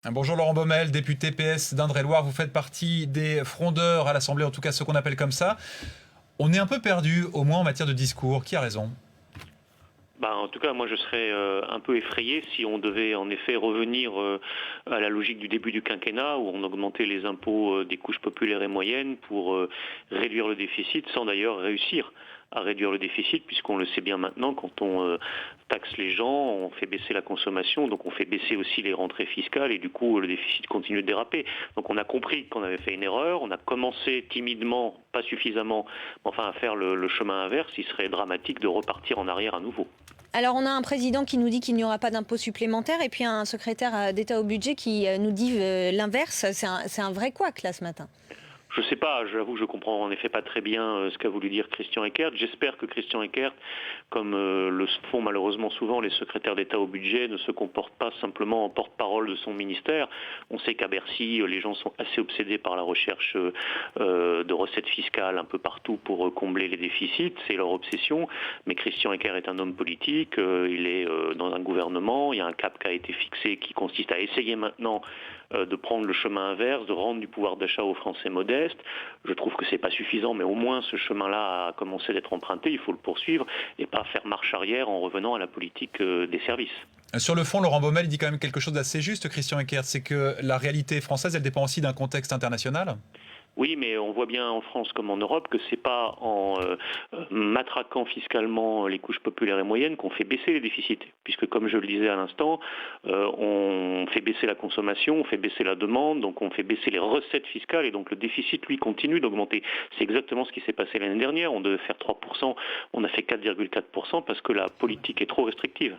Bonjour Laurent Baumel, député PS d'Indre-et-Loire. Vous faites partie des frondeurs à l'Assemblée, en tout cas ce qu'on appelle comme ça. On est un peu perdu, au moins en matière de discours. Qui a raison? En tout cas, moi je serais un peu effrayé si on devait en effet revenir à la logique du début du quinquennat où on augmentait les impôts des couches populaires et moyennes pour réduire le déficit sans d'ailleurs réussir à réduire le déficit puisqu'on le sait bien maintenant, quand on taxe les gens, on fait baisser la consommation, donc on fait baisser aussi les rentrées fiscales et du coup le déficit continue de déraper. Donc on a compris qu'on avait fait une erreur, on a commencé timidement, pas suffisamment, enfin à faire le chemin inverse. Il serait dramatique de repartir en arrière à nouveau. Alors on a un président qui nous dit qu'il n'y aura pas d'impôt supplémentaire et puis un secrétaire d'État au budget qui nous dit l'inverse. C'est un vrai couac là ce matin. Je ne sais pas, j'avoue que je comprends en effet pas très bien ce qu'a voulu dire Christian Eckert. J'espère que Christian Eckert, comme le font malheureusement souvent les secrétaires d'État au budget, ne se comporte pas simplement en porte-parole de son ministère. On sait qu'à Bercy, les gens sont assez obsédés par la recherche de recettes fiscales un peu partout pour combler les déficits. C'est leur obsession. Mais Christian Eckert est un homme politique, il est dans un gouvernement, il y a un cap qui a été fixé qui consiste à essayer maintenant de prendre le chemin inverse, de rendre du pouvoir d'achat aux Français modestes. Je trouve que c'est pas suffisant, mais au moins ce chemin-là a commencé d'être emprunté, il faut le poursuivre et pas faire marche arrière en revenant à la politique des services. Sur le fond, Laurent Baumel dit quand même quelque chose d'assez juste, Christian Eckert. C'est que la réalité française, elle dépend aussi d'un contexte international. Oui, mais on voit bien en France comme en Europe que c'est pas en matraquant fiscalement les couches populaires et moyennes qu'on fait baisser les déficits. Puisque, comme je le disais à l'instant, on fait baisser la consommation, on fait baisser la demande, donc on fait baisser les recettes fiscales et donc le déficit, lui, continue d'augmenter. C'est exactement ce qui s'est passé l'année dernière. On devait faire 3%, on a fait 4,4% parce que la politique est trop restrictive.